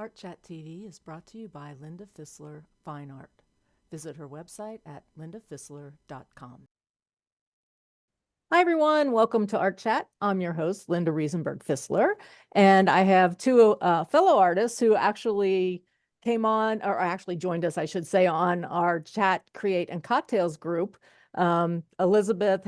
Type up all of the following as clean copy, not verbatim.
Art Chat TV is brought to you by Linda Fisler Fine Art. Visit her website at lindafisler.com. Hi, everyone. Welcome to Art Chat. I'm your host, Linda Riesenberg Fisler, and I have two fellow artists who actually came on, or actually joined us, I should say, on our Chat, Create, and Cocktails group. Elizabeth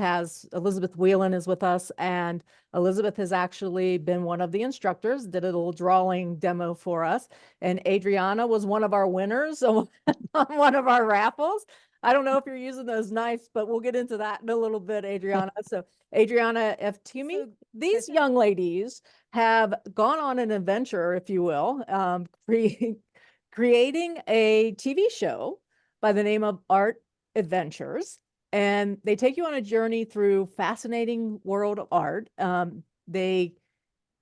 Whelan is with us, and Elizabeth has actually been one of the instructors, did a little drawing demo for us. And Adriana was one of our winners on one of our raffles. I don't know if you're using those knives, but we'll get into that in a little bit, Adriana. So Adriana Eftimie, these young ladies have gone on an adventure, if you will, creating a TV show by the name of Art Adventures. And they take you on a journey through fascinating world of art. They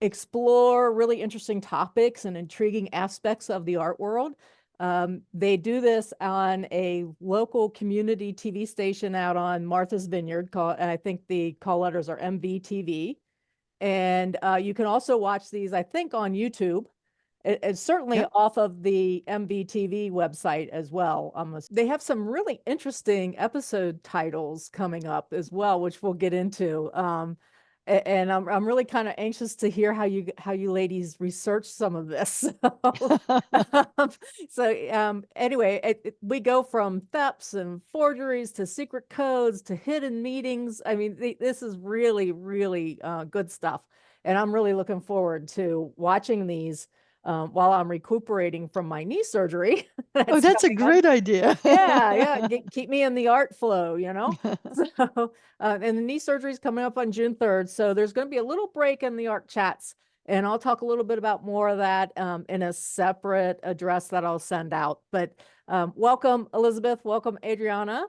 explore really interesting topics and intriguing aspects of the art world. They do this on a local community TV station out on Martha's Vineyard, and I think the call letters are MVTV. And you can also watch these, I think, on YouTube. It's certainly off of the MVTV website as well. They have some really interesting episode titles coming up as well, which we'll get into. And I'm really kind of anxious to hear how you ladies research some of this. Anyway, we go from thefts and forgeries to secret codes to hidden meetings. I mean, this is really, really good stuff. And I'm really looking forward to watching these while I'm recuperating from my knee surgery. That's a great idea. Yeah. Keep me in the art flow, So, and the knee surgery is coming up on June 3rd. So there's going to be a little break in the art chats. And I'll talk a little bit about more of that in a separate address that I'll send out. But welcome, Elizabeth. Welcome, Adriana.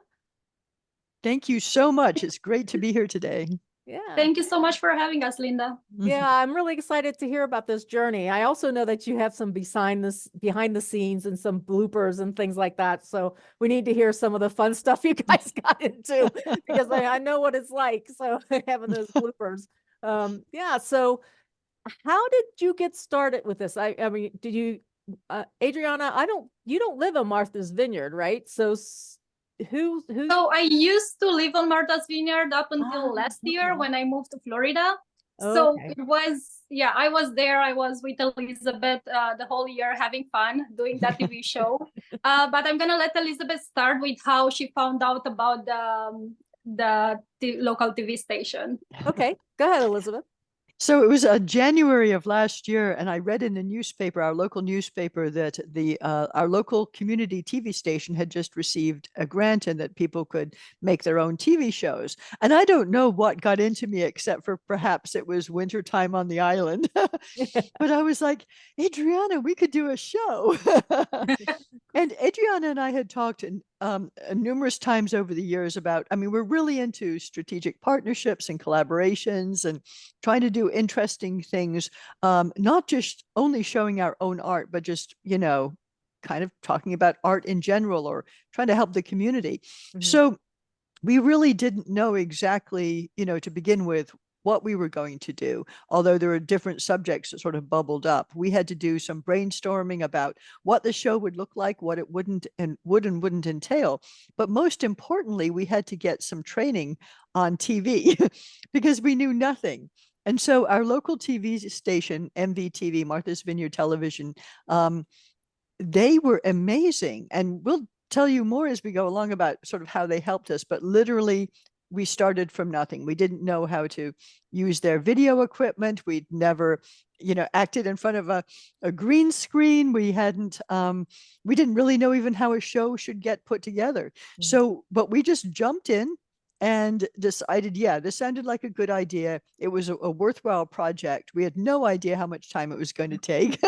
Thank you so much. It's great to be here today. Yeah. Thank you so much for having us, Linda. Yeah, I'm really excited to hear about this journey. I also know that you have some behind the scenes and some bloopers and things like that. So we need to hear some of the fun stuff you guys got into because I know what it's like. So having those bloopers. Yeah. So how did you get started with this? I mean, did you, Adriana, you don't live in Martha's Vineyard, right? So who? So I used to live on Martha's Vineyard up until last year when I moved to Florida. So it was, I was there. I was with Elizabeth the whole year having fun doing that TV show. But I'm going to let Elizabeth start with how she found out about the local TV station. Okay, go ahead, Elizabeth. So it was January of last year, and I read in the newspaper, our local newspaper, that our local community TV station had just received a grant and that people could make their own TV shows. And I don't know what got into me, except for perhaps it was wintertime on the island. But I was like, Adriana, we could do a show. And Adriana and I had talked numerous times over the years about, I mean, we're really into strategic partnerships and collaborations and trying to do interesting things, not just only showing our own art, but just, kind of talking about art in general or trying to help the community. Mm-hmm. So we really didn't know exactly, to begin with, what we were going to do, although there were different subjects that sort of bubbled up. We had to do some brainstorming about what the show would look like, what it wouldn't entail. But most importantly, we had to get some training on TV because we knew nothing. And so our local TV station, MVTV, Martha's Vineyard Television, they were amazing. And we'll tell you more as we go along about sort of how they helped us. But literally, we started from nothing. We didn't know how to use their video equipment. We'd never, acted in front of a green screen. We didn't really know even how a show should get put together. Mm-hmm. So, but we just jumped in and decided, this sounded like a good idea. It was a worthwhile project. We had no idea how much time it was going to take.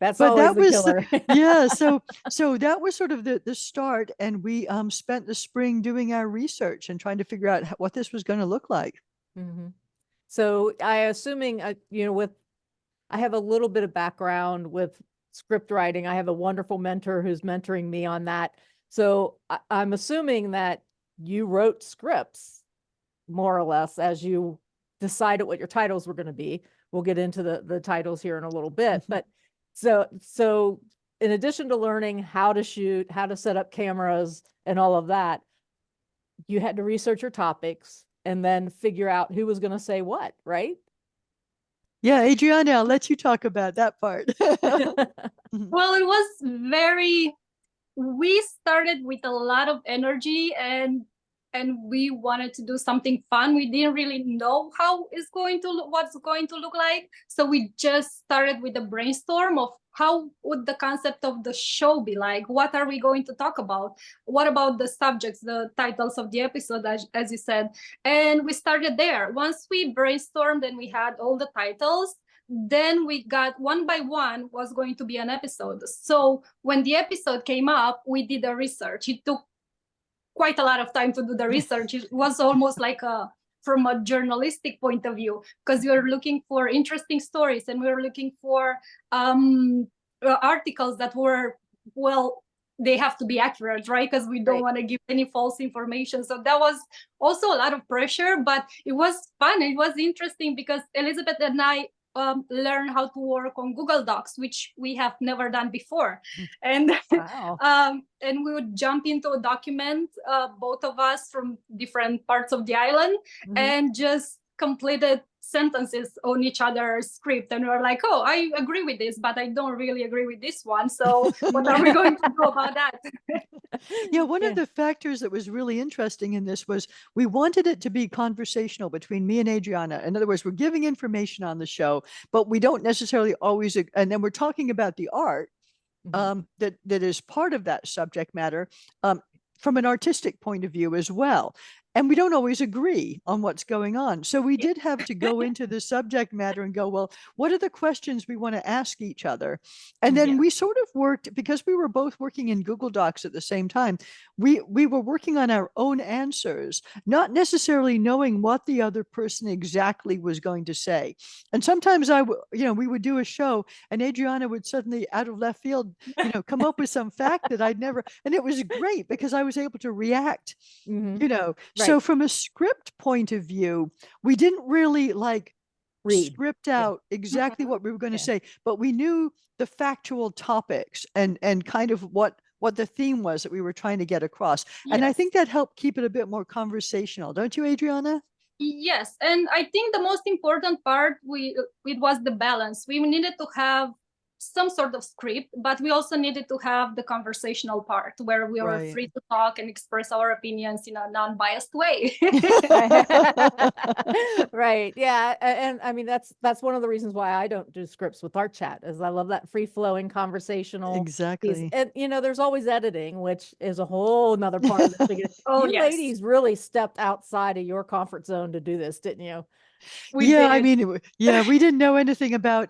That's always the killer. So that was sort of the start, and we spent the spring doing our research and trying to figure out what this was going to look like. Mm-hmm. So assuming I have a little bit of background with script writing. I have a wonderful mentor who's mentoring me on that. So I'm assuming that you wrote scripts more or less as you decided what your titles were going to be. We'll get into the titles here in a little bit, but so in addition to learning how to shoot, how to set up cameras and all of that, you had to research your topics and then figure out who was going to say what, right? Yeah, Adriana, I'll let you talk about that part. Well, it was we started with a lot of energy and we wanted to do something fun. We didn't really know how it's going to look, what's going to look like. So we just started with a brainstorm of how would the concept of the show be like? What are we going to talk about? What about the subjects, the titles of the episode, as you said? And we started there. Once we brainstormed and we had all the titles, then we got one by one was going to be an episode. So when the episode came up, we did the research. It took quite a lot of time to do the research. It was almost like from a journalistic point of view, because we were looking for interesting stories and we were looking for articles that were, well, they have to be accurate, right? Because we don't want to give any false information. So that was also a lot of pressure, but it was fun. It was interesting because Elizabeth and I learn how to work on Google Docs, which we have never done before. And and we would jump into a document, both of us from different parts of the island, and just completed sentences on each other's script. And we were like, oh, I agree with this, but I don't really agree with this one. So what are we going to do about that? Yeah, one of the factors that was really interesting in this was we wanted it to be conversational between me and Adriana. In other words, we're giving information on the show, but we don't necessarily always, and then we're talking about the art that is part of that subject matter from an artistic point of view as well. And we don't always agree on what's going on. So we did have to go into the subject matter and go, well, what are the questions we want to ask each other? And then we sort of worked, because we were both working in Google Docs at the same time, we were working on our own answers, not necessarily knowing what the other person exactly was going to say. And sometimes we would do a show and Adriana would suddenly out of left field, come up with some fact that I'd never, and it was great because I was able to react, So from a script point of view, we didn't really script out exactly what we were going to say, but we knew the factual topics and kind of what the theme was that we were trying to get across. And I think that helped keep it a bit more conversational. Don't you, Adriana? Yes. And I think the most important part, it was the balance. We needed to have some sort of script, but we also needed to have the conversational part where we were free to talk and express our opinions in a non-biased way. Right. Yeah. And I mean, that's one of the reasons why I don't do scripts with Art Chat, is I love that free-flowing conversational piece. And there's always editing, which is a whole nother part of the thing. Ladies really stepped outside of your comfort zone to do this, didn't you? We didn't know anything about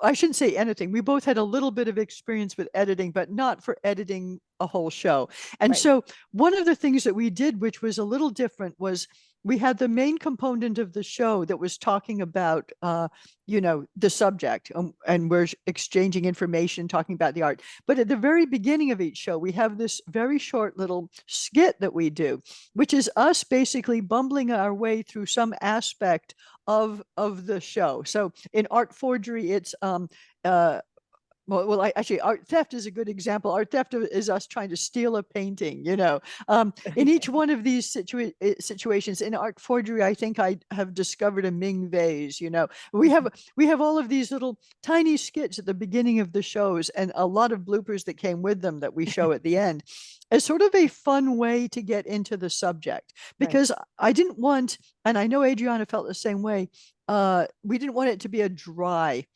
I shouldn't say anything. We both had a little bit of experience with editing, but not for editing a whole show. And so one of the things that we did, which was a little different, was we had the main component of the show that was talking about, the subject, and we're exchanging information, talking about the art. But at the very beginning of each show, we have this very short little skit that we do, which is us basically bumbling our way through some aspect of the show. So in Art Forgery, it's actually, art theft is a good example. Art theft is us trying to steal a painting, in each one of these situations. In Art Forgery, I think I have discovered a Ming vase, we have all of these little tiny skits at the beginning of the shows and a lot of bloopers that came with them that we show at the end as sort of a fun way to get into the subject, because I didn't want, and I know Adriana felt the same way, we didn't want it to be a dry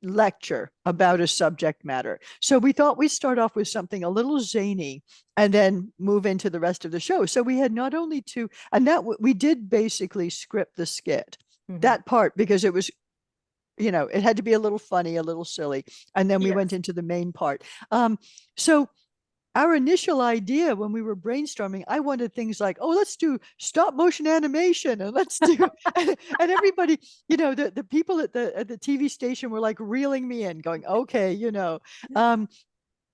lecture about a subject matter. So we thought we'd start off with something a little zany and then move into the rest of the show. So we had not only to, and that we did basically script the skit, that part, because it was, it had to be a little funny, a little silly. And then we went into the main part. So our initial idea when we were brainstorming, I wanted things like, oh, let's do stop motion animation, and let's do, and everybody, the people at the TV station were like reeling me in, going, okay,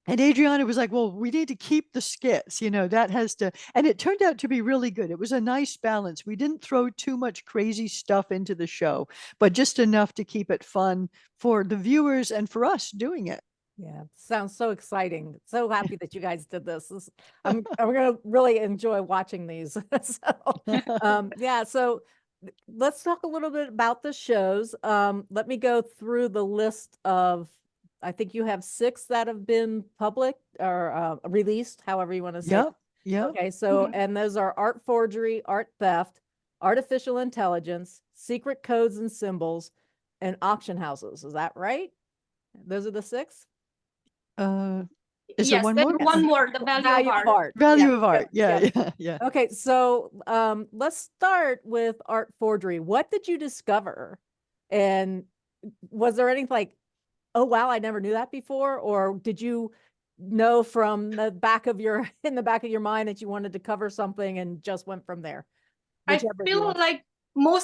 And Adriana was like, well, we need to keep the skits, that has to, and it turned out to be really good. It was a nice balance. We didn't throw too much crazy stuff into the show, but just enough to keep it fun for the viewers and for us doing it. Yeah, sounds so exciting. So happy that you guys did this. I'm gonna really enjoy watching these. Yeah, so let's talk a little bit about the shows. Let me go through the list of, I think you have 6 that have been public or released, however you want to say. Yep. Okay, so and those are art forgery, art theft, artificial intelligence, secret codes and symbols, and auction houses. Is that right? Those are the 6? Is there one more? One more, the value of art. Value of art. Yeah. Okay, so let's start with art forgery. What did you discover? And was there anything like, oh wow, I never knew that before? Or did you know from the back of your mind that you wanted to cover something and just went from there? Whichever I feel like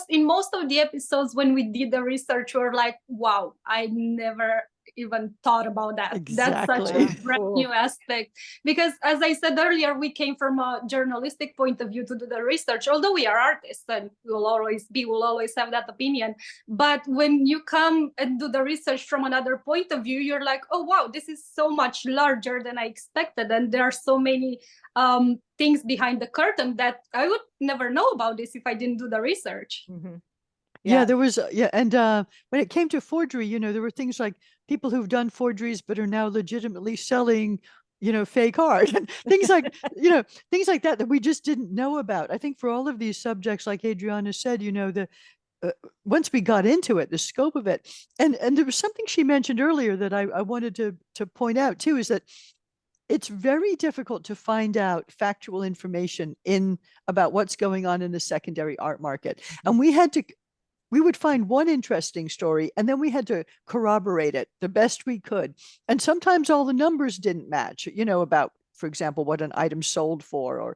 in most of the episodes when we did the research, we were like, wow, I never even thought about that. Exactly. That's such a brand new aspect, because as I said earlier, we came from a journalistic point of view to do the research, although we are artists and we'll always have that opinion. But when you come and do the research from another point of view, you're like, oh wow, this is so much larger than I expected, and there are so many things behind the curtain that I would never know about this if I didn't do the research. Yeah, there was, and when it came to forgery, there were things like people who've done forgeries but are now legitimately selling, fake art and things like, things like that we just didn't know about. I think for all of these subjects, like Adriana said, once we got into it, the scope of it, and there was something she mentioned earlier that I wanted to point out too, is that it's very difficult to find out factual information about what's going on in the secondary art market. And we would find one interesting story and then we had to corroborate it the best we could. And sometimes all the numbers didn't match, about, for example, what an item sold for,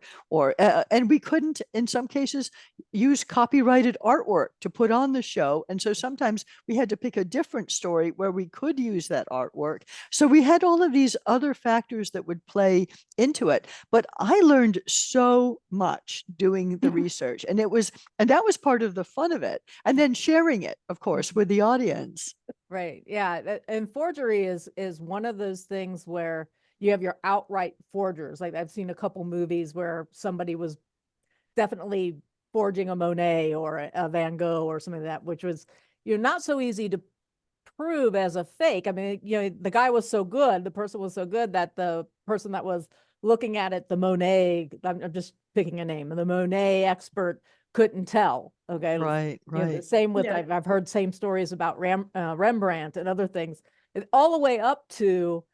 and we couldn't, in some cases, use copyrighted artwork to put on the show. And so sometimes we had to pick a different story where we could use that artwork. So we had all of these other factors that would play into it. But I learned so much doing the research, and that was part of the fun of it. And then sharing it, of course, with the audience. Right. Yeah. And forgery is one of those things where you have your outright forgers. Like I've seen a couple movies where somebody was definitely forging a Monet or a Van Gogh or something like that, which was, not so easy to prove as a fake. I mean, the guy was so good, the person was so good that the person that was looking at it, the Monet, I'm just picking a name, and the Monet expert couldn't tell. Okay. Right. The same with, I've heard same stories about Rembrandt and other things, all the way up to,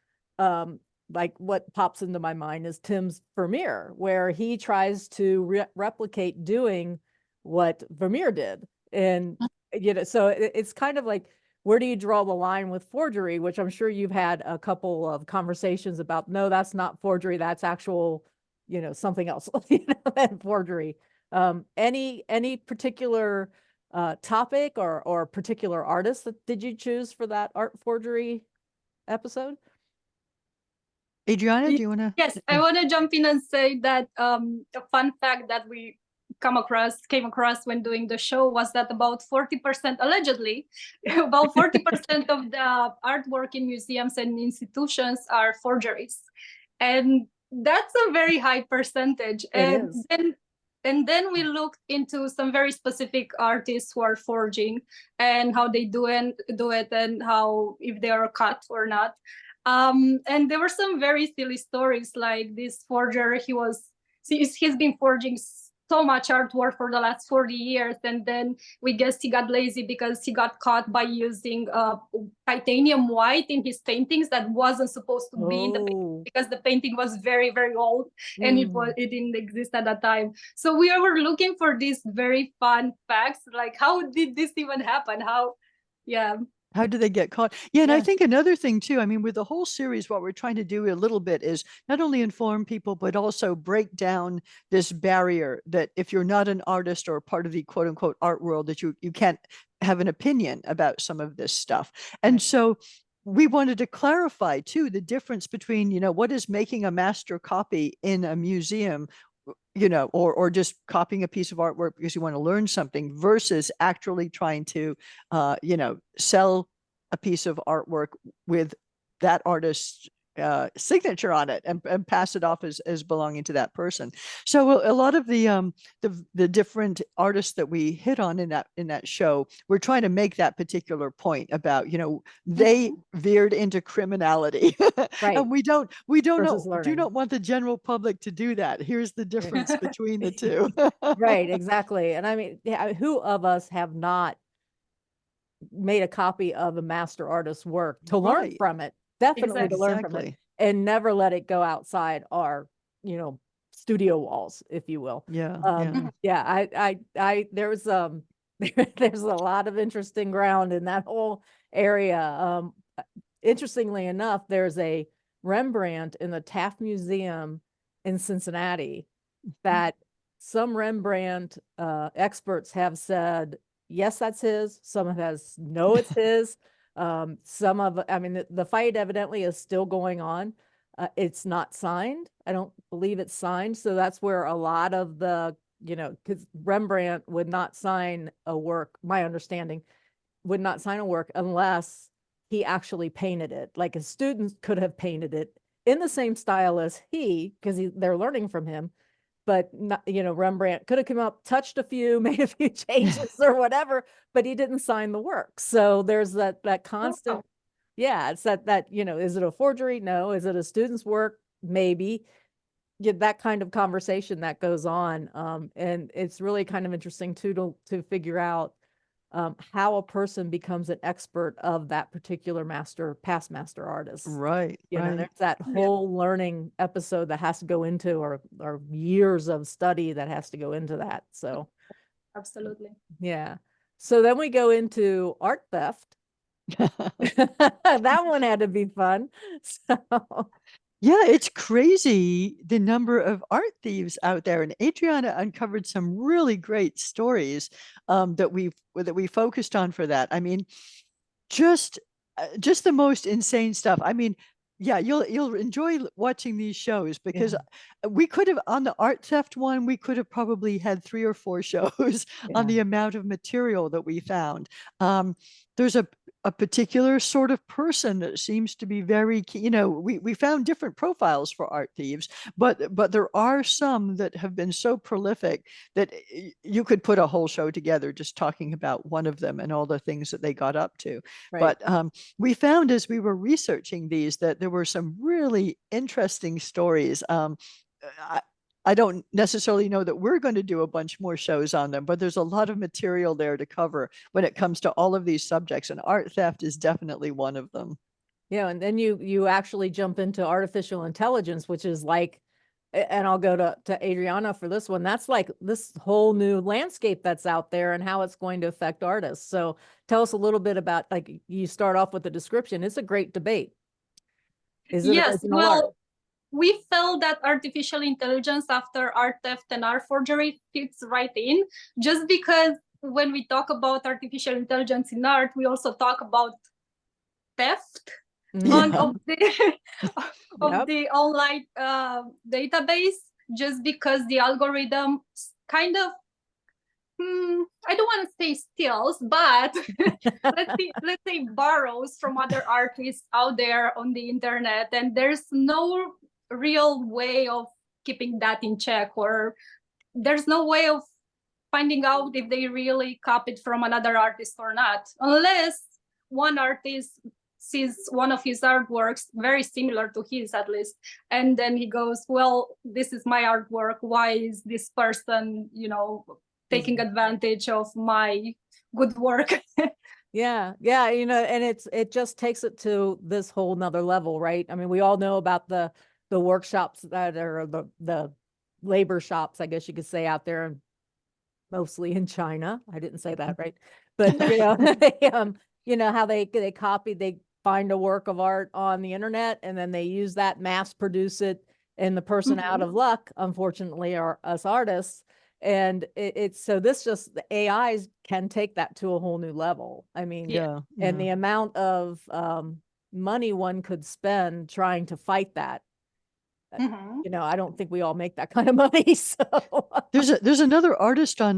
like what pops into my mind is Tim's Vermeer, where he tries to replicate doing what Vermeer did. And, so it's kind of like, where do you draw the line with forgery, which I'm sure you've had a couple of conversations about, no, that's not forgery. That's actual, something else, than forgery. Any particular topic or particular artist that did you choose for that art forgery episode? Adriana, do you want to? Yes, I want to jump in and say that a fun fact that we came across when doing the show was that about 40%, allegedly, about 40% of the artwork in museums and institutions are forgeries. And that's a very high percentage. And then we looked into some very specific artists who are forging and how they do it and how, if they are cut or not. And there were some very silly stories, like this forger, he's been forging so much artwork for the last 40 years, and then we guess he got lazy because he got caught by using titanium white in his paintings that wasn't supposed to be in the painting, because the painting was very, very old and it didn't exist at that time. So we were looking for these very fun facts, like how did this even happen? How do they get caught? Yeah, and I think another thing too, I mean, with the whole series, what we're trying to do a little bit is not only inform people, but also break down this barrier that if you're not an artist or part of the quote unquote art world, that you can't have an opinion about some of this stuff. And so we wanted to clarify too the difference between, what is making a master copy in a museum, or just copying a piece of artwork because you want to learn something versus actually trying to, sell a piece of artwork with that artist's signature on it and pass it off as belonging to that person. So a lot of the different artists that we hit on in that show, we're trying to make that particular point about, they veered into criminality. Right. And we don't Versus do learning. not want the general public to do that. Here's the difference between the two. Right, exactly. And I mean, who of us have not made a copy of a master artist's work to learn Right. from it? Definitely to learn from it, Exactly. and never let it go outside our, studio walls, if you will. I there's there's a lot of interesting ground in that whole area. Interestingly enough, there's a Rembrandt in the Taft Museum in Cincinnati that some Rembrandt experts have said, yes, that's his. Some have no, it's his. The fight evidently is still going on. It's not signed. I don't believe it's signed. So that's where a lot of the, because Rembrandt would not sign a work, my understanding, would not sign a work unless he actually painted it. Like his students could have painted it in the same style as he, because they're learning from him. But not, Rembrandt could have come up, touched a few, made a few changes or whatever, but he didn't sign the work. So there's that constant, it's that, is it a forgery? No. Is it a student's work? Maybe. That kind of conversation that goes on. And it's really kind of interesting too, to figure out how a person becomes an expert of that particular past master artist. Right. There's that whole learning episode that has to go into, or years of study that has to go into that. So absolutely. Yeah. So then we go into art theft. That one had to be fun. So yeah, it's crazy the number of art thieves out there. And Adriana uncovered some really great stories that we focused on for that. I mean, just the most insane stuff. I mean, yeah, you'll enjoy watching these shows because we could have, on the art theft one, we could have probably had 3 or 4 shows on the amount of material that we found. There's a particular sort of person that seems to be very, we found different profiles for art thieves, but there are some that have been so prolific that you could put a whole show together just talking about one of them and all the things that they got up to. Right. But we found as we were researching these that there were some really interesting stories. I don't necessarily know that we're going to do a bunch more shows on them, but there's a lot of material there to cover when it comes to all of these subjects, and art theft is definitely one of them. Yeah, and then you actually jump into artificial intelligence, which is like, and I'll go to Adriana for this one. That's like this whole new landscape that's out there and how it's going to affect artists. So tell us a little bit about, like, you start off with the description. It's a great debate. Is it original art? We felt that artificial intelligence after art theft and art forgery fits right in, just because when we talk about artificial intelligence in art, we also talk about theft of the online database, just because the algorithm kind of, I don't want to say steals, but let's say borrows from other artists out there on the internet, and there's no real way of keeping that in check, or there's no way of finding out if they really copied from another artist or not, unless one artist sees one of his artworks very similar to his, at least, and then he goes, well, this is my artwork, why is this person taking advantage of my good work? Yeah, and it just takes it to this whole nother level, right? I mean, we all know about the workshops that are the labor shops, I guess you could say, out there, mostly in China. I didn't say that right, but how they copy, they find a work of art on the internet, and then they use that, mass produce it, and the person out of luck, unfortunately, are us artists. And it's so this just, the AIs can take that to a whole new level. I mean, and the amount of money one could spend trying to fight that. You know, I don't think we all make that kind of money. So there's another artist on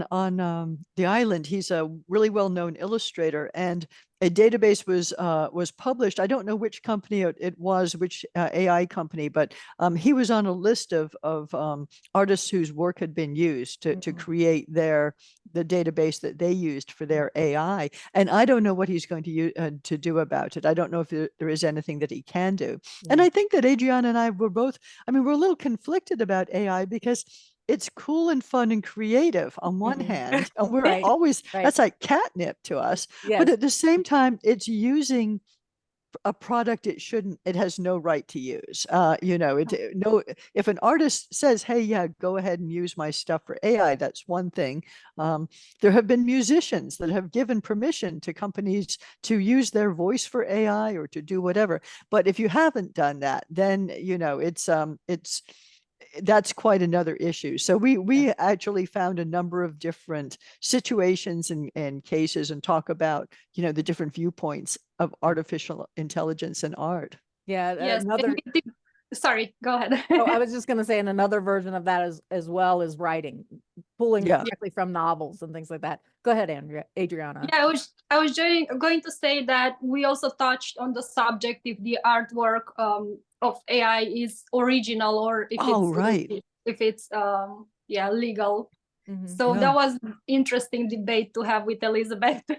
the island. He's a really well-known illustrator, and a database was published. I don't know which company it was, which AI company, but he was on a list of artists whose work had been used to create the database that they used for their AI. And I don't know what he's going to do about it. I don't know if there is anything that he can do. And I think that Adriana and I were both, I mean, we're a little conflicted about AI because it's cool and fun and creative on one hand, and we're always, that's like catnip to us. But at the same time, it's using a product it has no right to use. You know, if an artist says, hey, yeah, go ahead and use my stuff for AI, that's one thing. There have been musicians that have given permission to companies to use their voice for AI or to do whatever. But if you haven't done that, then, you know, that's quite another issue. So we actually found a number of different situations and cases, and talk about, you know, the different viewpoints of artificial intelligence and art. Yeah. Yes. Sorry, go ahead. Oh, I was just going to say, and another version of that as well is writing, pulling directly from novels and things like that. Go ahead, Adriana. Yeah, I was going to say that we also touched on the subject if the artwork of AI is original, or if it's legal. So that was an interesting debate to have with Elizabeth. Yeah,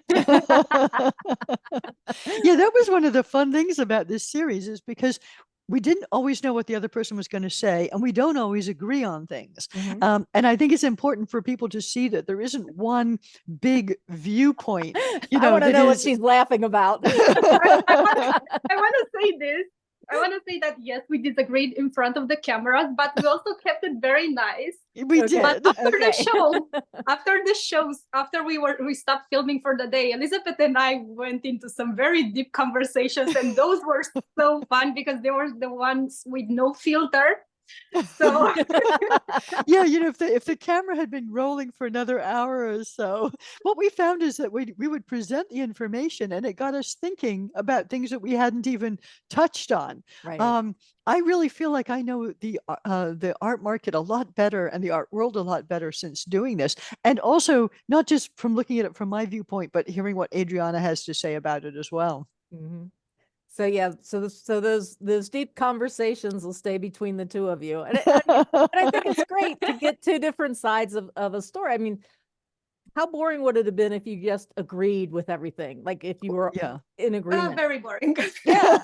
that was one of the fun things about this series, is because we didn't always know what the other person was going to say, and we don't always agree on things. And I think it's important for people to see that there isn't one big viewpoint. You know, I want to know what she's laughing about. I want to say this. I want to say that, yes, we disagreed in front of the cameras, but we also kept it very nice. We did. But after we stopped filming for the day, Elizabeth and I went into some very deep conversations, and those were so fun because they were the ones with no filter. So yeah, you know, if the camera had been rolling for another hour or so, what we found is that we would present the information, and it got us thinking about things that we hadn't even touched on. I really feel like I know the art market a lot better and the art world a lot better since doing this, and also not just from looking at it from my viewpoint, but hearing what Adriana has to say about it as well. So yeah, so those deep conversations will stay between the two of you, and I think it's great to get two different sides of a story. I mean, how boring would it have been if you just agreed with everything? Like if you were in agreement. Very boring. yeah.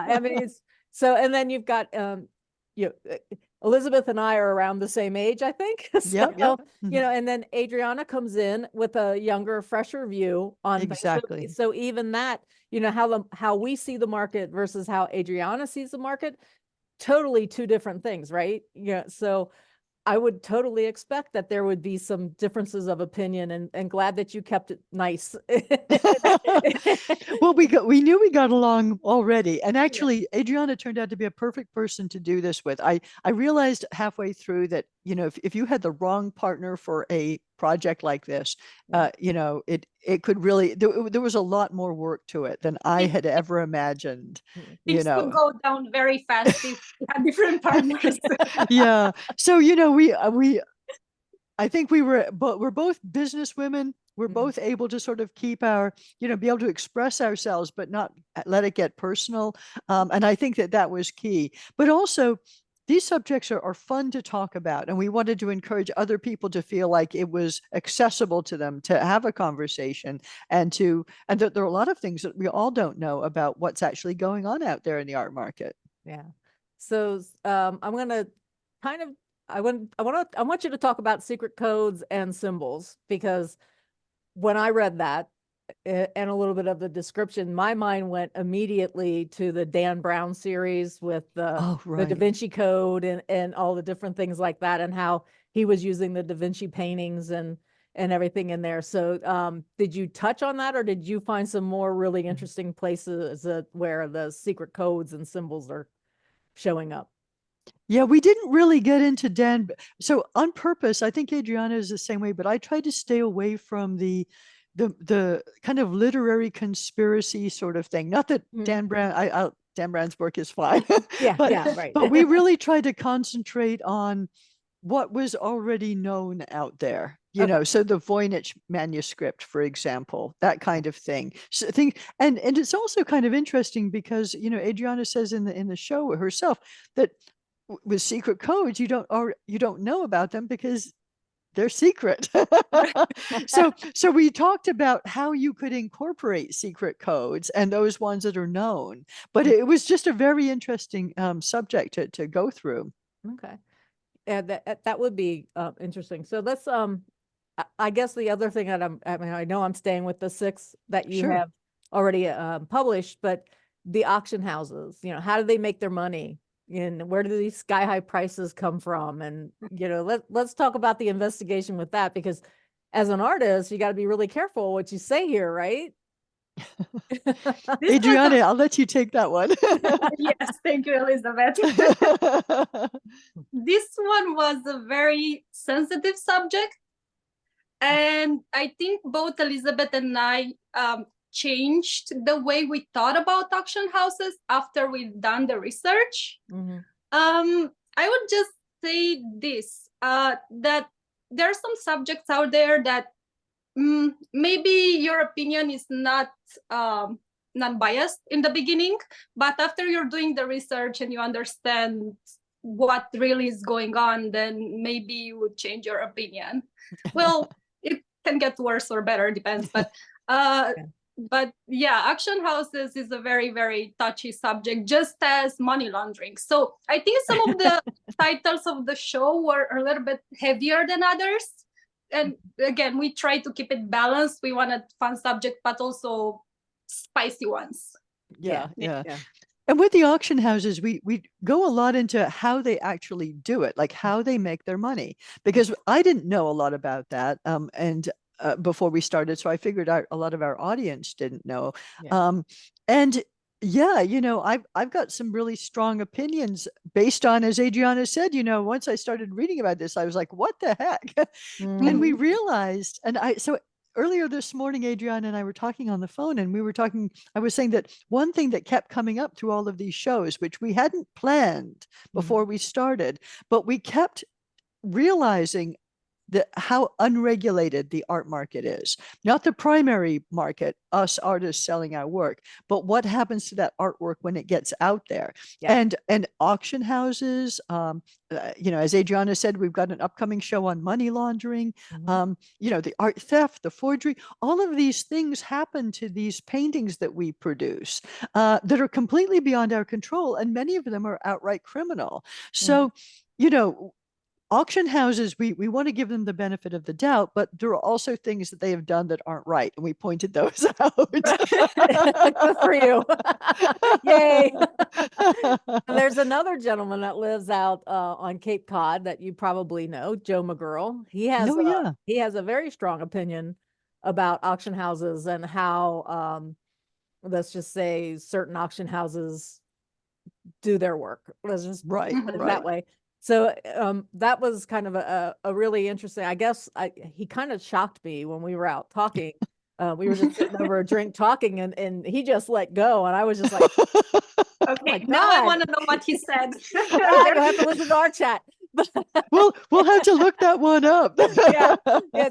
I mean, it's so, and then you've got Elizabeth and I are around the same age, I think. So, you know, and then Adriana comes in with a younger, fresher view on things. So even that, you know, how we see the market versus how Adriana sees the market, totally two different things, right? Yeah. So I would totally expect that there would be some differences of opinion, and glad that you kept it nice. Well, we knew we got along already, and actually Adriana turned out to be a perfect person to do this with. I realized halfway through that, you know, if you had the wrong partner for a project like this, you know, it could really, there was a lot more work to it than I had ever imagined. Things could go down very fast if we had different partners. Yeah. So, you know, I think we're both business women. We're both able to sort of keep our, you know, be able to express ourselves, but not let it get personal. And I think that was key. But also, these subjects are fun to talk about, and we wanted to encourage other people to feel like it was accessible to them to have a conversation, and that there are a lot of things that we all don't know about what's actually going on out there in the art market. Yeah. So I'm going to kind of, I want you to talk about secret codes and symbols, because when I read that and a little bit of the description, my mind went immediately to the Dan Brown series with the Da Vinci Code and all the different things like that, and how he was using the Da Vinci paintings and everything in there. So did you touch on that, or did you find some more really interesting places where the secret codes and symbols are showing up? Yeah, we didn't really get into Dan. So on purpose, I think Adriana is the same way, but I tried to stay away from the the kind of literary conspiracy sort of thing. Not that Dan Brown, Dan Brown's work is fine, right. but we really tried to concentrate on what was already known out there. So the Voynich manuscript, for example, that kind of thing. So and it's also kind of interesting because Adriana says in the show herself that with secret codes you don't know about them because they're secret. so we talked about how you could incorporate secret codes and those ones that are known, but it was just a very interesting subject to go through. Okay. Yeah, that would be interesting. So let's I guess the other thing that I know I'm staying with the 6 that you Sure. have already published, but the auction houses, how do they make their money? And where do these sky high prices come from? And let's talk about the investigation with that, because as an artist, you got to be really careful what you say here, right? Adriana, I'll let you take that one. Yes, thank you, Elizabeth. This one was a very sensitive subject. And I think both Elizabeth and I changed the way we thought about auction houses after we've done the research. I would just say this, that there are some subjects out there that maybe your opinion is not biased in the beginning, but after you're doing the research and you understand what really is going on, then maybe you would change your opinion. Well, it can get worse or better, depends. But yeah, auction houses is a very, very touchy subject, just as money laundering. So I think some of the titles of the show were a little bit heavier than others. And again, we try to keep it balanced. We wanted fun subject, but also spicy ones. Yeah. And with the auction houses, we go a lot into how they actually do it, like how they make their money, because I didn't know a lot about that. And before we started, so I figured out a lot of our audience didn't know. And yeah, I've got some really strong opinions based on, as Adriana said, once I started reading about this, I was like, what the heck? And we realized, so earlier this morning, Adriana and I were talking on the phone, and I was saying that one thing that kept coming up through all of these shows, which we hadn't planned before we started, but we kept realizing how unregulated the art market is. Not the primary market, us artists selling our work, but what happens to that artwork when it gets out there. And auction houses, as Adriana said, we've got an upcoming show on money laundering, the art theft, the forgery, all of these things happen to these paintings that we produce that are completely beyond our control, and many of them are outright criminal. So, auction houses, we want to give them the benefit of the doubt, but there are also things that they have done that aren't right, and we pointed those out. Good for you. Yay. There's another gentleman that lives out on Cape Cod that you probably know, Joe McGurl. He has a very strong opinion about auction houses and how, let's just say, certain auction houses do their work. Let's just put it that way. So that was kind of a really interesting, I guess he kind of shocked me when we were out talking. We were just sitting over a drink talking, and he just let go. And I was just like, okay, now I want to know what he said. I have to listen to our chat. we'll have to look that one up. yeah.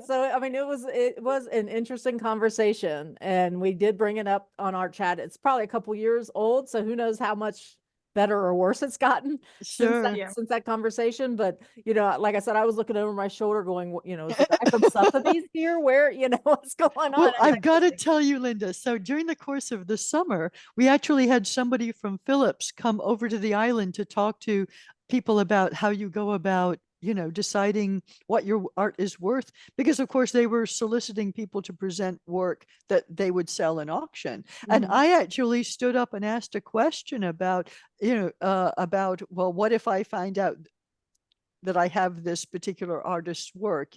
So I mean, it was an interesting conversation, and we did bring it up on our chat. It's probably a couple years old, so who knows how much better or worse it's gotten since that conversation. But like I said, I was looking over my shoulder going, is the guy from Sotheby's here? Where what's going on? Well, I've got to tell you, Linda, so during the course of the summer, we actually had somebody from Phillips come over to the island to talk to people about how you go about deciding what your art is worth, because of course they were soliciting people to present work that they would sell in auction. And I actually stood up and asked a question about, well, what if I find out that I have this particular artist's work,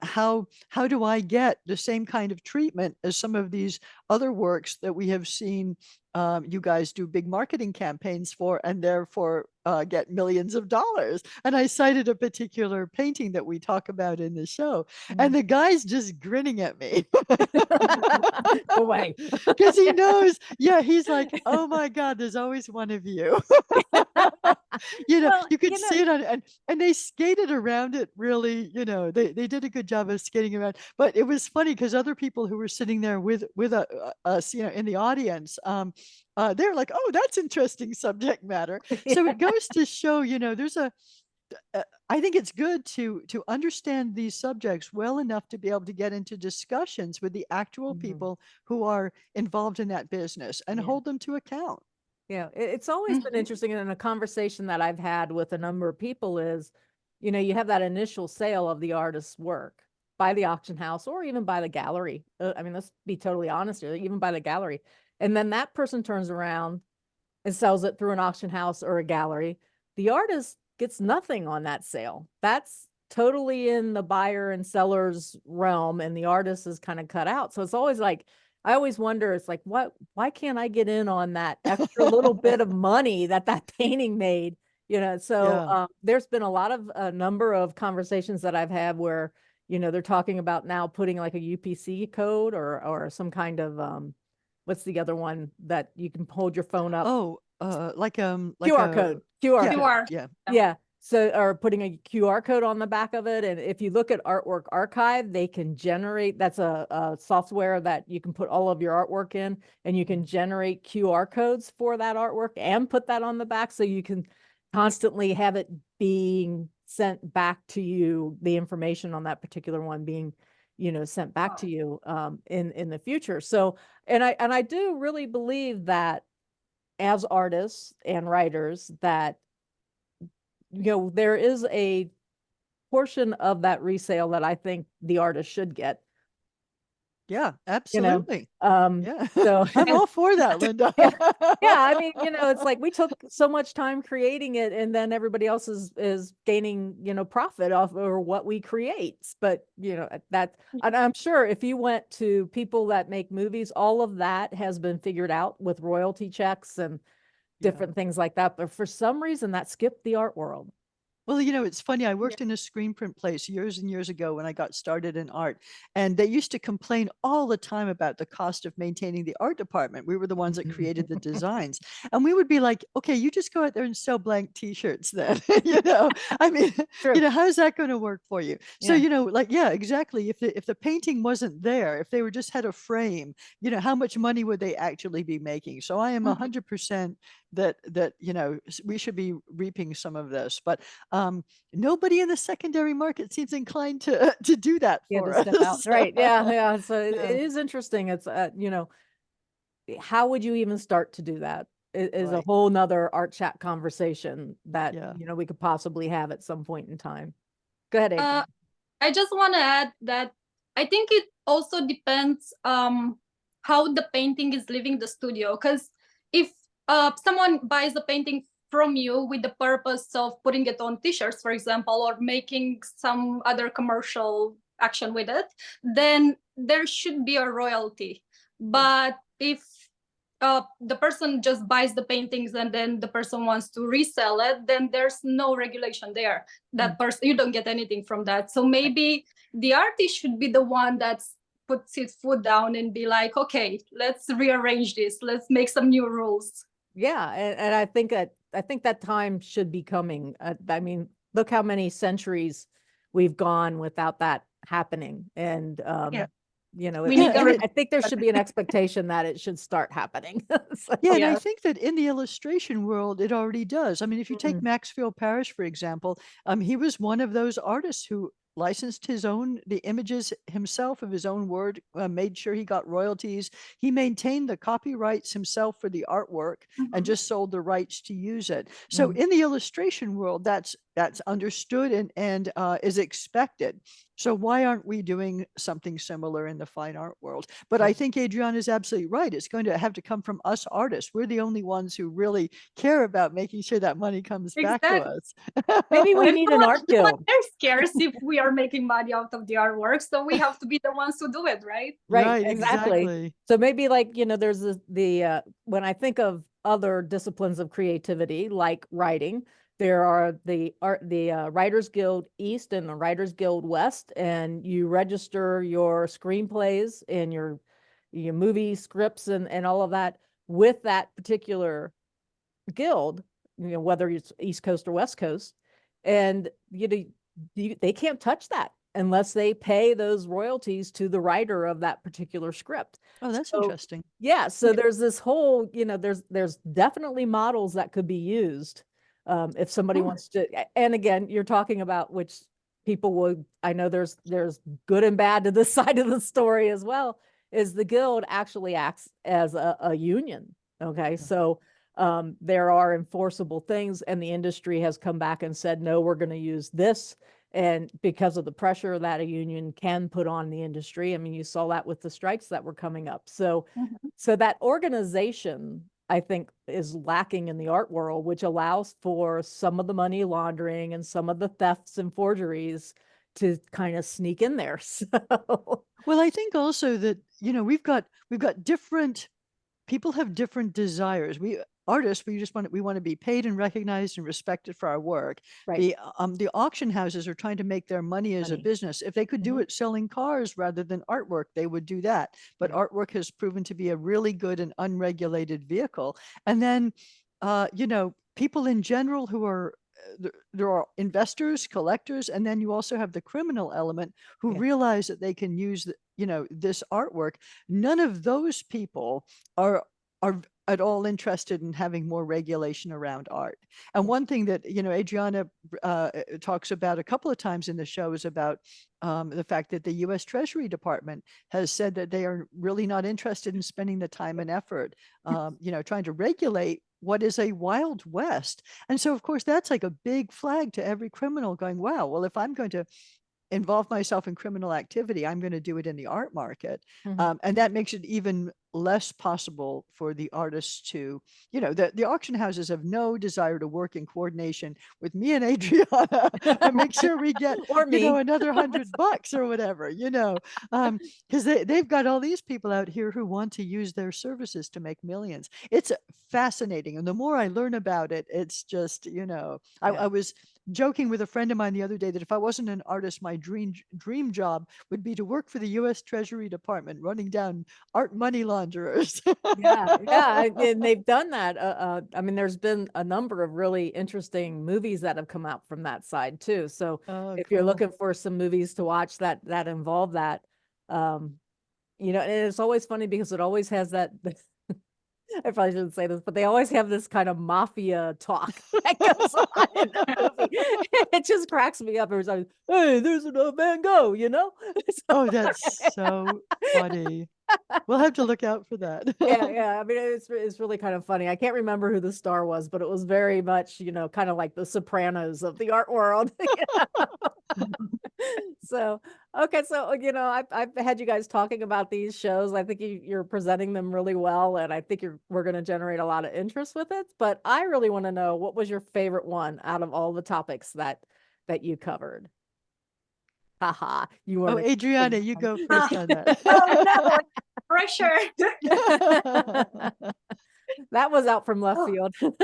how do I get the same kind of treatment as some of these other works that we have seen you guys do big marketing campaigns for, and therefore get millions of dollars. And I cited a particular painting that we talk about in the show, and the guy's just grinning at me. Go away. Because he knows, yeah, he's like, oh my God, there's always one of you. Well, you could see it on, and they skated around it really, they did a good job of skating around. But it was funny because other people who were sitting there with us, in the audience, they're like, oh, that's interesting subject matter. So it goes to show, there's I think it's good to understand these subjects well enough to be able to get into discussions with the actual people who are involved in that business and hold them to account. Yeah, it's always been interesting, and a conversation that I've had with a number of people is, you have that initial sale of the artist's work by the auction house or even by the gallery. I mean, let's be totally honest here, even by the gallery. And then that person turns around and sells it through an auction house or a gallery. The artist gets nothing on that sale. That's totally in the buyer and seller's realm, and the artist is kind of cut out. So it's always like, I always wonder, it's like, why can't I get in on that extra little bit of money that painting made? So there's been a number of conversations that I've had where, they're talking about now putting like a UPC code or some kind of, what's the other one that you can hold your phone up? Oh, like QR code. QR. Yeah. So, or putting a QR code on the back of it. And if you look at Artwork Archive, they can generate, that's a software that you can put all of your artwork in, and you can generate QR codes for that artwork and put that on the back. So you can constantly have it being sent back to you, the information on that particular one being, sent back to you in the future. So, and I do really believe that as artists and writers that, there is a portion of that resale that I think the artist should get. Yeah, absolutely. Yeah. So I'm all for that, Linda. Yeah, I mean, it's like we took so much time creating it, and then everybody else is gaining, profit off or what we create. But that, and I'm sure if you went to people that make movies, all of that has been figured out with royalty checks and different things like that. But for some reason that skipped the art world. Well, it's funny. I worked in a screen print place years and years ago when I got started in art, and they used to complain all the time about the cost of maintaining the art department. We were the ones that created the designs, and we would be like, okay, you just go out there and sell blank t-shirts then. I mean, how's that going to work for you? So, exactly. If the painting wasn't there, if they were just had a frame, how much money would they actually be making? So I am 100% that we should be reaping some of this, but nobody in the secondary market seems inclined to do that for us. Right. Yeah. So it is interesting. It's how would you even start to do that? It is a whole nother art chat conversation that we could possibly have at some point in time. Go ahead, Adriana. I just want to add that I think it also depends how the painting is leaving the studio, because if someone buys a painting from you with the purpose of putting it on t-shirts, for example, or making some other commercial action with it, then there should be a royalty. But if the person just buys the paintings and then the person wants to resell it, then there's no regulation there. That person, you don't get anything from that. So maybe the artist should be the one that's puts his foot down and be like, okay, let's rearrange this. Let's make some new rules. Yeah, and I think that time should be coming. I mean, look how many centuries we've gone without that happening, and I think there should be an expectation that it should start happening. And I think that in the illustration world, it already does. I mean, if you take Maxfield Parrish, for example, he was one of those artists who licensed the images himself of his own word, made sure he got royalties. He maintained the copyrights himself for the artwork and just sold the rights to use it. So in the illustration world, that's understood and is expected. So why aren't we doing something similar in the fine art world? But I think Adriana is absolutely right. It's going to have to come from us artists. We're the only ones who really care about making sure that money comes back to us. Maybe we need an art guild. They're scarce if we are making money out of the artwork, so we have to be the ones who do it, right? Right, exactly. So maybe there's the when I think of other disciplines of creativity like writing. There are the Writers Guild East and the Writers Guild West, and you register your screenplays and your movie scripts and all of that with that particular guild, whether it's East Coast or West Coast, and they can't touch that unless they pay those royalties to the writer of that particular script. Oh, that's interesting. Yeah, so there's this whole, there's definitely models that could be used if somebody wants to. And again, you're talking about which people would. I know there's good and bad to this side of the story as well. Is the guild actually acts as a union? Okay, so there are enforceable things, and the industry has come back and said, no, we're going to use this. And because of the pressure that a union can put on the industry, I mean, you saw that with the strikes that were coming up. So, so that organization, I think, is lacking in the art world, which allows for some of the money laundering and some of the thefts and forgeries to kind of sneak in there. So, well, I think also that, we've got different people have different desires. Artists, we want to be paid and recognized and respected for our work. right. The auction houses are trying to make their money as a business. If they could do it selling cars rather than artwork, they would do that. But artwork has proven to be a really good and unregulated vehicle. And then, people in general who are there are investors, collectors, and then you also have the criminal element who realize that they can use this artwork. None of those people are at all interested in having more regulation around art. And one thing that Adriana talks about a couple of times in the show is about the fact that the U.S. Treasury Department has said that they are really not interested in spending the time and effort, trying to regulate what is a wild west. And so, of course, that's like a big flag to every criminal going, wow, well, if I'm going to involve myself in criminal activity, I'm going to do it in the art market. And that makes it even less possible for the artists to, the auction houses have no desire to work in coordination with me and Adriana to make sure we get, another $100 or whatever, because they've got all these people out here who want to use their services to make millions. It's fascinating. And the more I learn about it, it's just, I was joking with a friend of mine the other day that if I wasn't an artist, my dream job would be to work for the U.S. Treasury Department, running down art money launderers. And they've done that. I mean, there's been a number of really interesting movies that have come out from that side too. So if you're looking for some movies to watch that involve that, and it's always funny because it always has that. I probably shouldn't say this, but they always have this kind of mafia talk that goes on in the movie. It just cracks me up every time. Hey, there's a Van Gogh, Oh, that's so funny. We'll have to look out for that. Yeah. I mean, it's really kind of funny. I can't remember who the star was, but it was very much, kind of like the Sopranos of the art world. So, okay. So, I've had you guys talking about these shows. I think you're presenting them really well, and I think we're going to generate a lot of interest with it. But I really want to know, what was your favorite one out of all the topics that you covered? Haha, you want Adriana, you go first on that. Oh no, pressure. That was out from left field. Go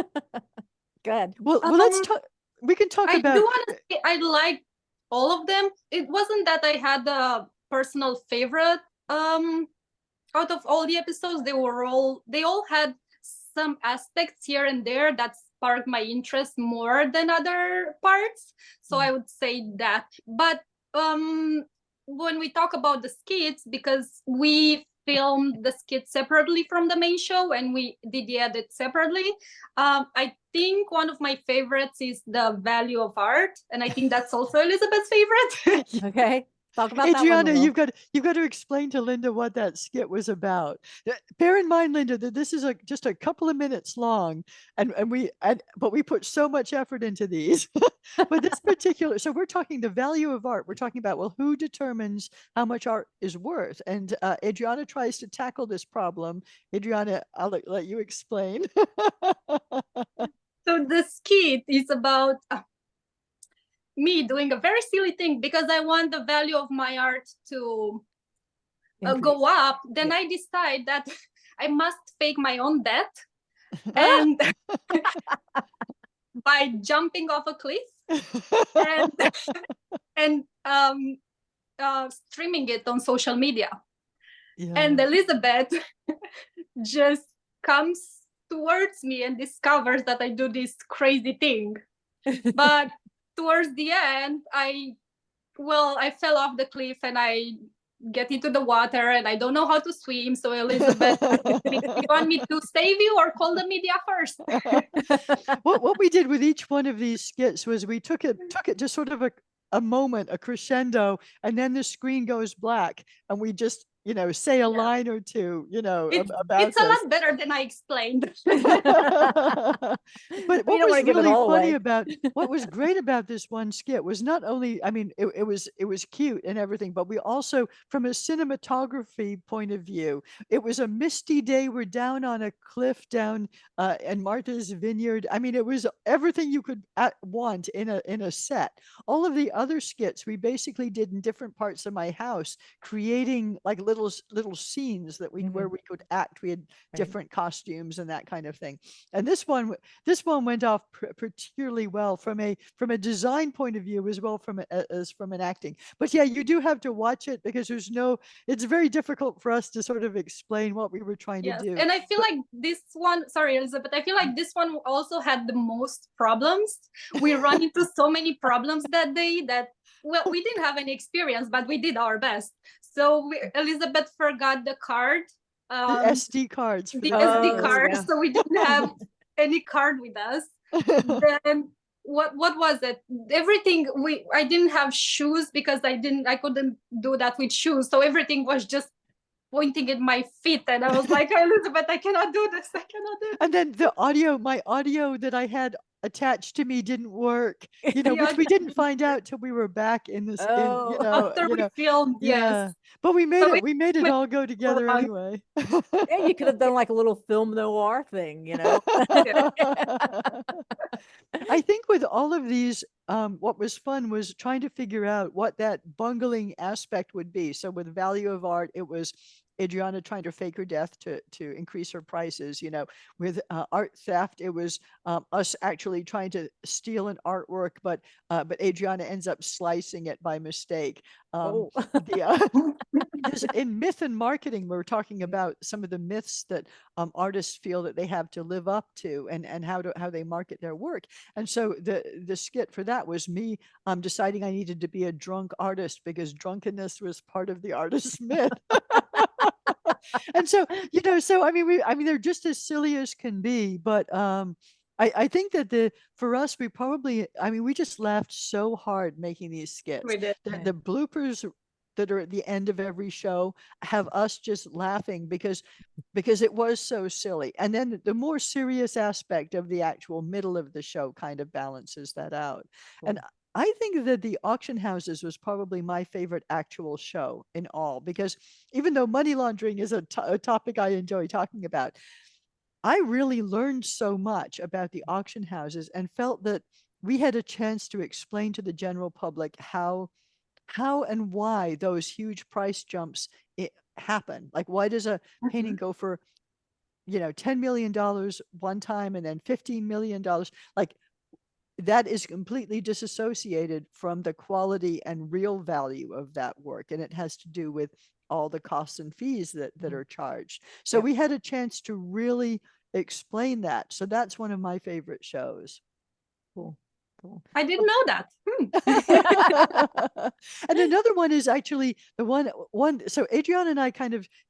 ahead. Well, let's talk. We can talk about. I do want to say I like all of them. It wasn't that I had a personal favorite out of all the episodes. They all had some aspects here and there that sparked my interest more than other parts. So I would say that. But when we talk about the skits, because we filmed the skits separately from the main show and we did the edit separately, I think one of my favorites is the value of art, and I think that's also Elizabeth's favorite. Okay. Talk about Adriana, that one, you've got to explain to Linda what that skit was about. Bear in mind, Linda, that this is just a couple of minutes long, but we put so much effort into these. But this particular, so we're talking the value of art. We're talking about, well, who determines how much art is worth? And Adriana tries to tackle this problem. Adriana, I'll let you explain. So the skit is about me doing a very silly thing because I want the value of my art to go up. Then I decide that I must fake my own death and by jumping off a cliff and streaming it on social media. Yeah. And Elizabeth just comes towards me and discovers that I do this crazy thing. But towards the end, I fell off the cliff and I get into the water and I don't know how to swim. So Elizabeth, you want me to save you or call the media first? What we did with each one of these skits was we took it just sort of a moment, a crescendo, and then the screen goes black and we just, you know, say a line or two, you know, about it's a lot better than I explained. But what was really funny about, what was great about this one skit was not only, I mean, it was cute and everything, but we also, from a cinematography point of view, it was a misty day. We're down on a cliff down in Martha's Vineyard. I mean, it was everything you could want in a set. All of the other skits we basically did in different parts of my house, creating like little scenes that where we could act. We had different costumes and that kind of thing. And this one went off particularly well from a design point of view, as well as from an acting. But yeah, you do have to watch it because it's very difficult for us to sort of explain what we were trying to do. And I feel like this one, sorry Elizabeth, I feel like this one also had the most problems. We run into so many problems that day that, well, we didn't have any experience, but we did our best. So Elizabeth forgot the card. The SD cards. The SD card. Yeah. So we didn't have any card with us. Then what was it? Everything I didn't have shoes because I couldn't do that with shoes. So everything was just pointing at my feet, and I was like, Elizabeth, I cannot do this. I cannot do this. And then my audio that I had attached to me didn't work, you know, which we didn't find out till we were back in this, after we filmed. Yes, but we made it all go together anyway. Yeah, you could have done like a little film noir thing, you know. I think with all of these, what was fun was trying to figure out what that bungling aspect would be. So with Value of Art, it was Adriana trying to fake her death to increase her prices. You know, with art theft, it was us actually trying to steal an artwork, but Adriana ends up slicing it by mistake. In myth and marketing, we're talking about some of the myths that artists feel that they have to live up to, and how they market their work. And so the skit for that was me deciding I needed to be a drunk artist because drunkenness was part of the artist's myth. And so, you know, so I mean, they're just as silly as can be, but I think that for us, we just laughed so hard making these skits. We did. The bloopers that are at the end of every show have us just laughing because it was so silly. And then the more serious aspect of the actual middle of the show kind of balances that out. Cool. And I think that the auction houses was probably my favorite actual show in all, because even though money laundering is a topic I enjoy talking about, I really learned so much about the auction houses and felt that we had a chance to explain to the general public how and why those huge price jumps happen. Like, why does a painting go for, you know, $10 million one time and then $15 million? Like, that is completely disassociated from the quality and real value of that work. And it has to do with all the costs and fees that are charged. So we had a chance to really explain that. So that's one of my favorite shows. Cool. I didn't know that. And another one is actually the one. So Adriana and I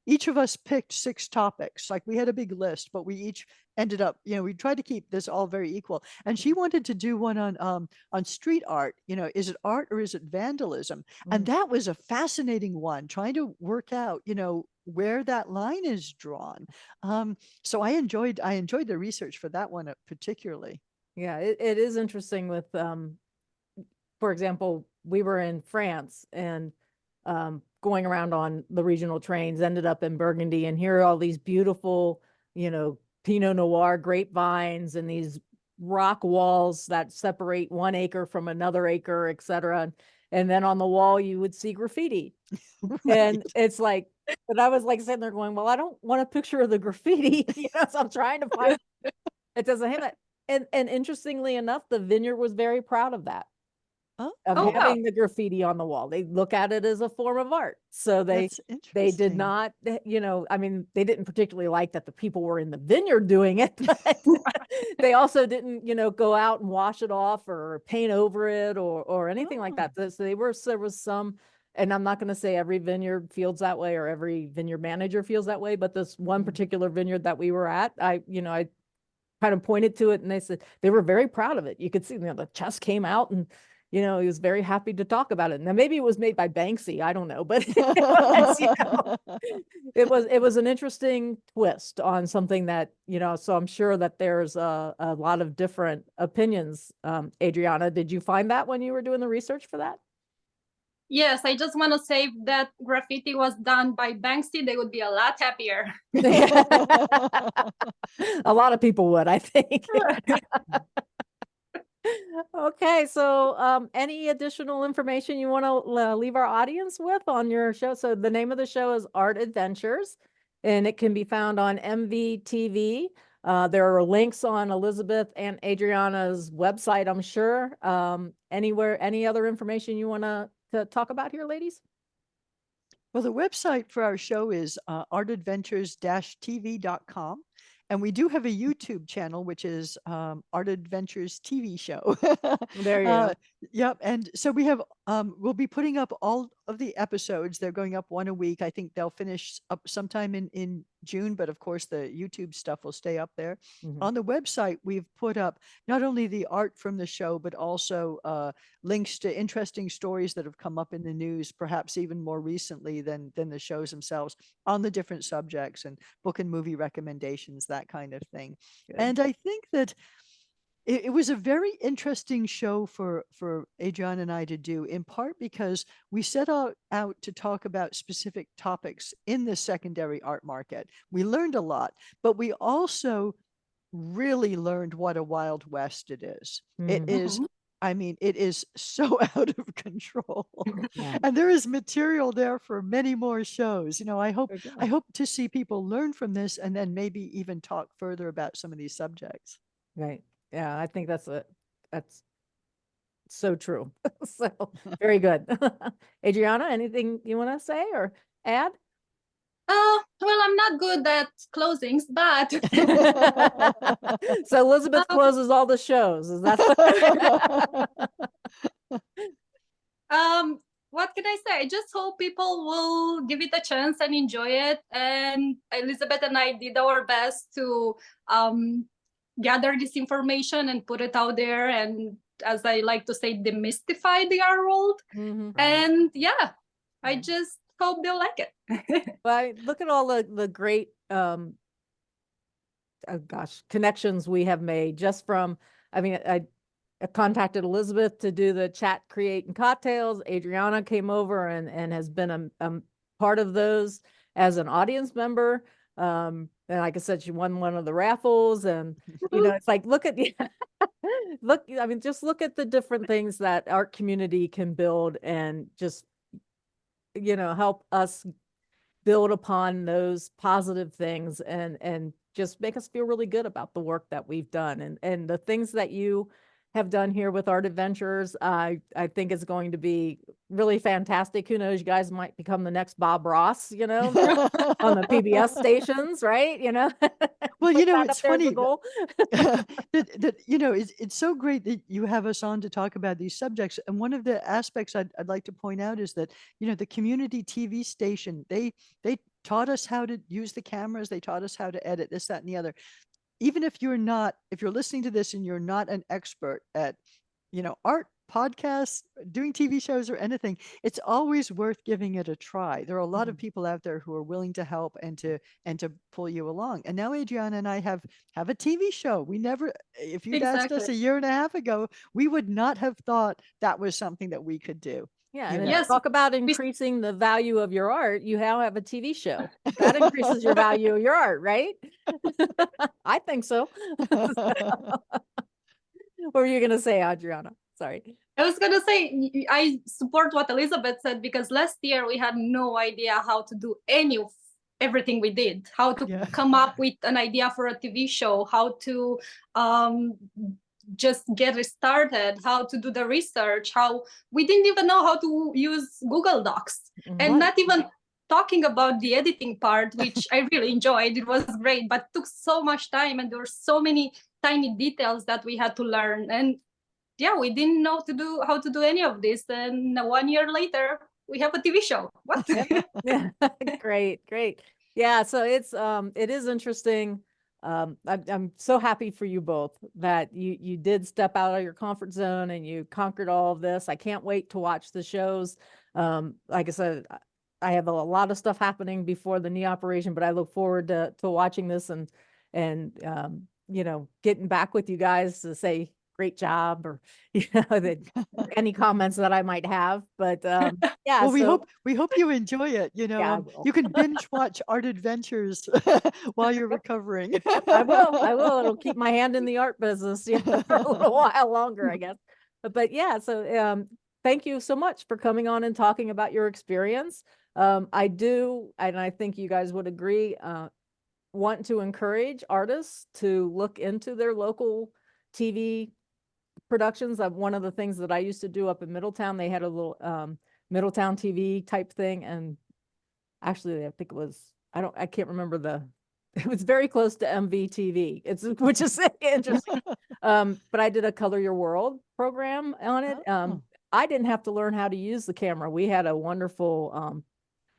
each of us picked 6 topics. Like, we had a big list, but we each ended up, you know, we tried to keep this all very equal. And she wanted to do one on street art. You know, is it art or is it vandalism? And that was a fascinating one, trying to work out, you know, where that line is drawn. So I enjoyed the research for that one particularly. Yeah, it is interesting with, for example, we were in France and going around on the regional trains, ended up in Burgundy, and here are all these beautiful, you know, Pinot Noir grapevines and these rock walls that separate 1 acre from another acre, etc. And then on the wall you would see graffiti. Right. And it's like, but I was like sitting there going, well, I don't want a picture of the graffiti, you know, so I'm trying to find It doesn't have that. And interestingly enough, the vineyard was very proud of that. Oh, Of Oh, wow. having the graffiti on the wall. They look at it as a form of art. So they that's did interesting. not, I mean, they didn't particularly like that the people were in the vineyard doing it, but they also didn't, go out and wash it off or paint over it or anything like that. So there was some, and I'm not going to say every vineyard feels that way or every vineyard manager feels that way, but this one particular vineyard that we were at, I kind of pointed to it and they said they were very proud of it. You could see, the chest came out and he was very happy to talk about it. Now maybe it was made by Banksy, I don't know, but it was an interesting twist on something that, so I'm sure that there's a lot of different opinions. Adriana, did you find that when you were doing the research for that? Yes, I just want to say if that graffiti was done by Banksy, they would be a lot happier. A lot of people would, I think. Okay, so any additional information you want to leave our audience with on your show? So the name of the show is Art Adventures, and it can be found on MVTV. There are links on Elizabeth and Adriana's website, I'm sure. Anywhere, any other information you want to talk about here, ladies? Well, the website for our show is artadventures-tv.com. And we do have a YouTube channel, which is Art Adventures TV show. There you go. Yep. And so we have, we'll be putting up all of the episodes. They're going up one a week. I think they'll finish up sometime in June, but of course the YouTube stuff will stay up there. On the website, we've put up not only the art from the show, but also links to interesting stories that have come up in the news, perhaps even more recently than the shows themselves, on the different subjects, and book and movie recommendations, that kind of thing. Good. And I think that it was a very interesting show for Adriana and I to do, in part because we set out to talk about specific topics in the secondary art market. We learned a lot, but we also really learned what a Wild West it is. It is, I mean, it is so out of control. Yeah. And there is material there for many more shows. I hope to see people learn from this and then maybe even talk further about some of these subjects. Right. Yeah, I think that's so true. So very good. Adriana, anything you want to say or add? Well, I'm not good at closings, but so Elizabeth closes all the shows. Is that what can I say? I just hope people will give it a chance and enjoy it. And Elizabeth and I did our best to gather this information and put it out there, and as I like to say, demystify the art world. And yeah, I just hope they'll like it. Well, look at all the great connections we have made just from, I mean, I contacted Elizabeth to do the chat, create, and cocktails. Adriana came over and has been a part of those as an audience member. And like I said, she won one of the raffles, and it's like, I mean, just look at the different things that our community can build, and just, help us build upon those positive things and just make us feel really good about the work that we've done, and the things that you have done here with Art Adventures. I think is going to be really fantastic. Who knows, you guys might become the next Bob Ross, on the PBS stations, right? Well, it's funny that it's so great that you have us on to talk about these subjects. And one of the aspects I'd like to point out is that, the community TV station, they taught us how to use the cameras. They taught us how to edit this, that, and the other. Even if you're listening to this and you're not an expert at, art, podcasts, doing TV shows, or anything, it's always worth giving it a try. There are a lot of people out there who are willing to help and to pull you along. And now Adriana and I have a TV show. We never, if you'd asked us a year and a half ago, we would not have thought that was something that we could do. Yeah, and yes, talk about increasing the value of your art. You now have a TV show that increases your value of your art, right? I think so. What were you going to say, Adriana? Sorry. I was going to say, I support what Elizabeth said, because last year we had no idea how to do any of everything we did, how to come up with an idea for a TV show, how to just get it started, how to do the research, how we didn't even know how to use Google Docs, and not even talking about the editing part, which I really enjoyed. It was great, but took so much time, and there were so many tiny details that we had to learn. And yeah, we didn't know how to do any of this. And 1 year later, we have a TV show. What? Yeah. Great. Yeah. So it is interesting. I'm so happy for you both that you did step out of your comfort zone and you conquered all of this. I can't wait to watch the shows. Like I said, I have a lot of stuff happening before the knee operation, but I look forward to watching this and getting back with you guys to say great job, or any comments that I might have. But yeah. Well, we hope you enjoy it. Yeah, you can binge watch Art Adventures while you're recovering. I will. It'll keep my hand in the art business for a little while longer, I guess. But yeah, so thank you so much for coming on and talking about your experience. I do, and I think you guys would agree, want to encourage artists to look into their local TV productions. One of the things that I used to do up in Middletown, they had a little Middletown TV type thing, and actually I think it was, I can't remember it was very close to MVTV, which is interesting. But I did a Color Your World program on it. I didn't have to learn how to use the camera. We had a wonderful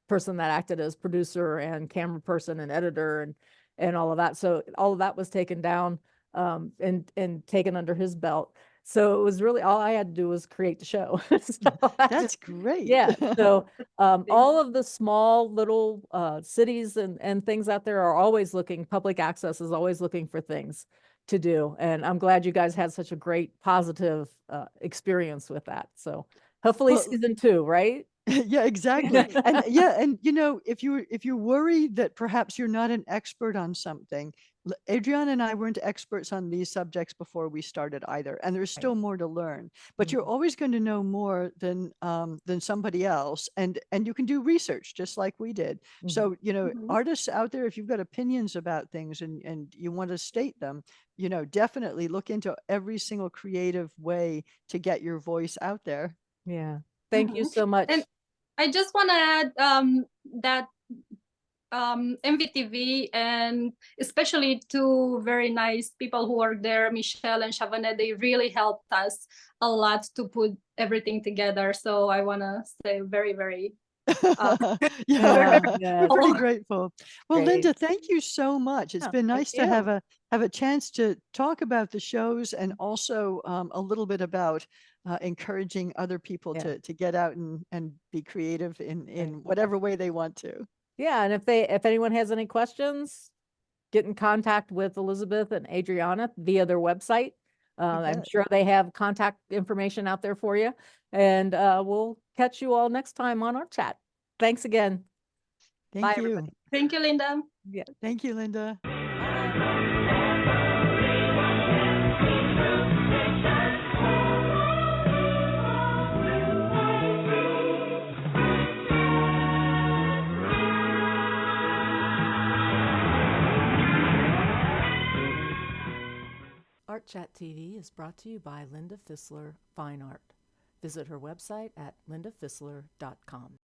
person that acted as producer and camera person and editor and all of that. So all of that was taken down and taken under his belt. So it was really, all I had to do was create the show. That's great. Yeah. So all of the small little cities and things out there are always looking, public access is always looking for things to do. And I'm glad you guys had such a great positive experience with that. So hopefully season 2, right? Yeah, exactly. And if you worry that perhaps you're not an expert on something, Adriana and I weren't experts on these subjects before we started either, and there's still more to learn. But you're always going to know more than somebody else, and you can do research just like we did. So artists out there, if you've got opinions about things and you want to state them, definitely look into every single creative way to get your voice out there. Yeah. Thank you so much. And I just want to add that MVTV, and especially 2 very nice people who work there, Michelle and Chavane, they really helped us a lot to put everything together. So I want to say very, very we're pretty grateful. Well, Great. Linda, thank you so much. It's been nice to have a chance to talk about the shows, and also a little bit about encouraging other people to get out and be creative in whatever way they want to. Yeah, and if anyone has any questions, get in contact with Elizabeth and Adriana via their website. I'm sure they have contact information out there for you. And we'll catch you all next time on our chat. Thanks again. Thank you. Everybody. Thank you, Linda. Yeah. Thank you, Linda. Art Chat TV is brought to you by Linda Fisler Fine Art. Visit her website at lindafisler.com.